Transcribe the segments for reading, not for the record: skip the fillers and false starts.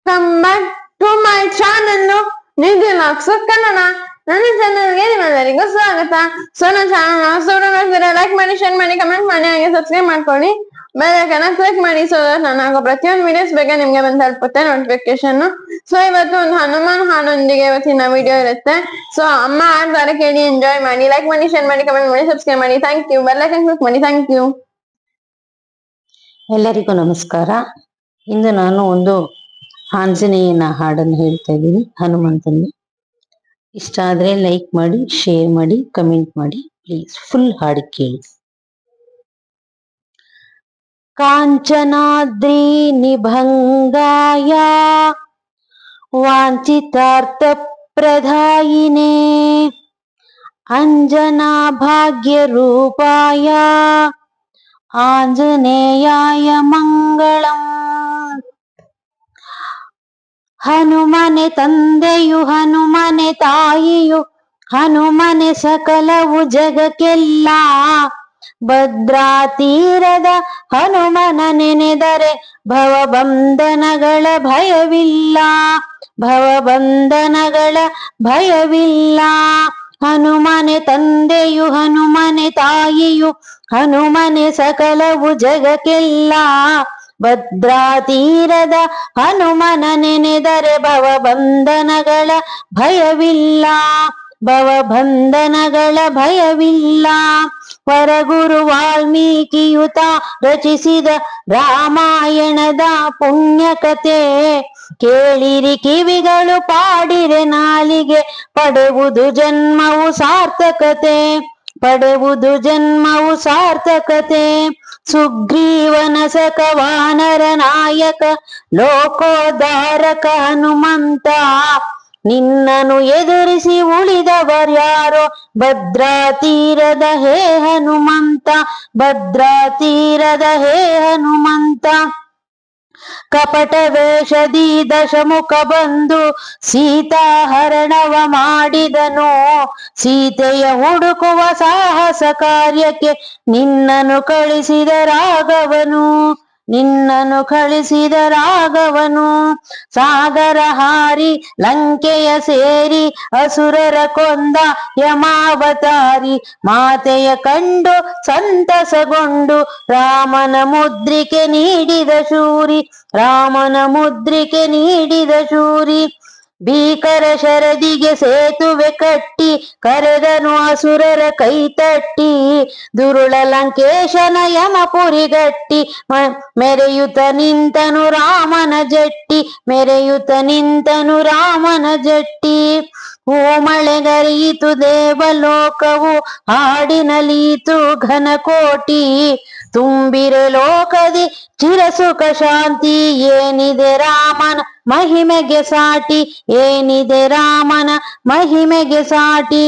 Welcome back to my channel Nidhi ಲಾಕ್ಸ್ ಕನ್ನಡ. ನನ್ನ ಚಾನಲ್ಗೆ ನಿಮ್ಮೆಲ್ಲರಿಗೂ ಸ್ವಾಗತ. ಸೊ ನನ್ನ ಚಾನಲ್ ನೋಡ್ತಿದ್ರೆ ಲೈಕ್ ಮಾಡಿ, ಶೇರ್ ಮಾಡಿ, ಕಮೆಂಟ್ ಮಾಡಿ, ಹಾಗೆ ಸಬ್ಸ್ಕ್ರೈಬ್ ಮಾಡ್ಕೊಳ್ಳಿ. ಬೆಲ್ ಐಕಾನ್ ಕ್ಲಿಕ್ ಮಾಡಿ. ಸೊ ನಾನು ಹಾಕೋ ಪ್ರತಿಯೊಂದು ವಿಡಿಯೋಸ್ ಬೇಗ ನಿಮ್ಗೆ ಬಂದು ತಲುಪುತ್ತೆ ನೋಟಿಫಿಕೇಶನ್. ಸೊ ಇವತ್ತು ಒಂದು ಹನುಮಾನ್ ಹಾಡೊಂದಿಗೆ ಇವತ್ತಿನ ವಿಡಿಯೋ ಇರುತ್ತೆ. ಸೊ ಅಮ್ಮ ಆಡ್ತಾರೆ, ಕೇಳಿ ಎಂಜಾಯ್ ಮಾಡಿ. ಲೈಕ್ ಮಾಡಿ, ಶೇರ್ ಮಾಡಿ, ಕಮೆಂಟ್ ಮಾಡಿ, ಸಬ್ಸ್ಕ್ರೈಬ್ ಮಾಡಿ. Thank you. Bell icon click ಮಾಡಿ. Thank you. ಎಲ್ಲರಿಗೂ ನಮಸ್ಕಾರ. ಇಂದು ನಾನು ಒಂದು ಆಂಜನೇಯನ ಹಾಡನ್ನು ಹೇಳ್ತಾ ಇದ್ದೀನಿ, ಹನುಮಂತನಿಗೆ. ಇಷ್ಟ ಆದ್ರೆ ಲೈಕ್ ಮಾಡಿ, ಶೇರ್ ಮಾಡಿ, ಕಮೆಂಟ್ ಮಾಡಿ ಪ್ಲೀಸ್. ಫುಲ್ ಹಾಡು ಕೇಳಿ. ಕಾಂಚನಾದ್ರಿ ನಿಭಂಗಾಯ ವಾಂಛಿತಾರ್ಥ ಪ್ರದಾಯಿನೇ ಅಂಜನಾ ಭಾಗ್ಯ ರೂಪಾಯ ಆಂಜನೇಯಾಯ ಮಂಗಳಂ. ಹನುಮನೆ ತಂದೆಯು ಹನುಮನೆ ತಾಯಿಯು ಹನುಮನೆ ಸಕಲವು ಜಗಕ್ಕೆಲ್ಲ. ಭದ್ರಾ ತೀರದ ಹನುಮನ ನೆನೆದರೆ ಭವಬಂಧನಗಳ ಭಯವಿಲ್ಲ, ಭವಬಂಧನಗಳ ಭಯವಿಲ್ಲ. ಹನುಮನೆ ತಂದೆಯು ಹನುಮನೆ ತಾಯಿಯು ಹನುಮನೆ ಸಕಲವು ಜಗಕ್ಕೆಲ್ಲ. ಭದ್ರಾ ತೀರದ ಹನುಮನ ನೆನೆದರೆ ಭವಬಂಧನಗಳ ಭಯವಿಲ್ಲ, ಭವಬಂಧನಗಳ ಭಯವಿಲ್ಲ. ವರಗುರು ವಾಲ್ಮೀಕಿಯುತ ರಚಿಸಿದ ರಾಮಾಯಣದ ಪುಣ್ಯಕಥೆ ಕೇಳಿರಿ ಕಿವಿಗಳು, ಪಾಡಿರೆ ನಾಲಿಗೆ, ಪಡೆವುದು ಜನ್ಮವು ಸಾರ್ಥಕತೆ, ಪಡೆವುದು ಜನ್ಮವು ಸಾರ್ಥಕತೆ. ಸುಗ್ರೀವನ ಸಖ ವಾನರ ನಾಯಕ ಲೋಕೋದ್ಧಾರಕ ಹನುಮಂತ, ನಿನ್ನನು ಎದುರಿಸಿ ಉಳಿದವರ್ಯಾರೋ ಭದ್ರಾ ತೀರದ ಹೇ ಹನುಮಂತ, ಭದ್ರಾ ತೀರದ ಹೇ ಹನುಮಂತ. ಕಪಟ ವೇಷದಿ ದಶಮುಖ ಬಂದು ಸೀತಾಹರಣವ ಮಾಡಿದನು, ಸೀತೆಯ ಹುಡುಕುವ ಸಾಹಸ ಕಾರ್ಯಕ್ಕೆ ನಿನ್ನನು ಕಳಿಸಿದ ರಾಘವನು, ನಿನ್ನನು ಕಳಿಸಿದ ರಾಘವನು. ಸಾಗರ ಹಾರಿ ಲಂಕೆಯ ಸೇರಿ ಅಸುರರ ಕೊಂದ ಯಮಾವತಾರಿ, ಮಾತೆಯ ಕಂಡು ಸಂತಸಗೊಂಡು ರಾಮನ ಮುದ್ರಿಕೆ ನೀಡಿದ ಶೂರಿ, ರಾಮನ ಮುದ್ರಿಕೆ ನೀಡಿದ ಶೂರಿ. ಭೀಕರ ಶರದಿಗೆ ಸೇತುವೆ ಕಟ್ಟಿ ಕರೆದನು ಅಸುರರ ಕೈತಟ್ಟಿ, ದುರುಳ ಲಂಕೇಶನ ಯಮಪುರಿಗಟ್ಟಿ ಮೆರೆಯುತ ನಿಂತನು ರಾಮನ ಜಟ್ಟಿ, ಮೆರೆಯುತ ನಿಂತನು ರಾಮನ ಜಟ್ಟಿ. ಓ ಮಳೆಗರೆಯಿತು ದೇವಲೋಕವು ಹಾಡಿನಲೀತು ಘನಕೋಟಿ, ತುಂಬಿರೆ ಲೋಕದಿ ಚಿರಸುಖ ಶಾಂತಿ. ಏನಿದೆ ರಾಮನ ಮಹಿಮೆಗೆ ಸಾಟಿ, ಏನಿದೆ ರಾಮನ ಮಹಿಮೆಗೆ ಸಾಟಿ.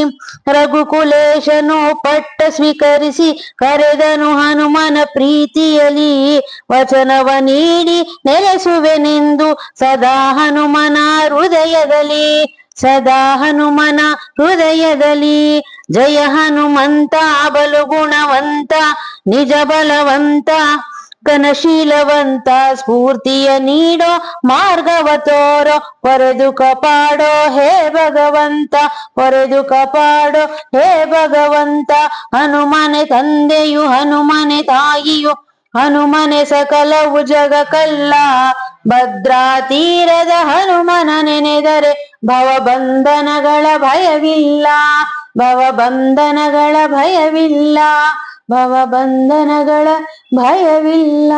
ರಘುಕುಲೇಶನು ಪಟ್ಟ ಸ್ವೀಕರಿಸಿ ಕರೆದನು ಹನುಮನ ಪ್ರೀತಿಯಲಿ, ವಚನವ ನೀಡಿ ನೆಲೆಸುವೆನೆಂದು ಸದಾ ಹನುಮನ ಹೃದಯದಲ್ಲಿ, ಸದಾ ಹನುಮನ ಹೃದಯದಲ್ಲಿ. ಜಯ ಹನುಮಂತ ಬಲು ಗುಣವಂತ ನಿಜ ಬಲವಂತ ಘನಶೀಲವಂತ, ಸ್ಫೂರ್ತಿಯ ನೀಡೋ ಮಾರ್ಗವ ತೋರೋ ಪೊರೆದು ಕಾಪಾಡೋ ಹೇ ಭಗವಂತ, ಪೊರೆದು ಕಾಪಾಡೋ ಹೇ ಭಗವಂತ. ಹನುಮನೆ ತಂದೆಯು ಹನುಮನೆ ತಾಯಿಯು ಹನುಮನೆ ಸಕಲವು ಜಗಕ್ಕಲ್ಲ. ಭದ್ರಾ ತೀರದ ಹನುಮನ ನೆನೆದರೆ ಭವಬಂಧನಗಳ ಭಯವಿಲ್ಲ, ಭವಬಂಧನಗಳ ಭಯವಿಲ್ಲ, ಭವಬಂಧನಗಳ ಭಯವಿಲ್ಲ.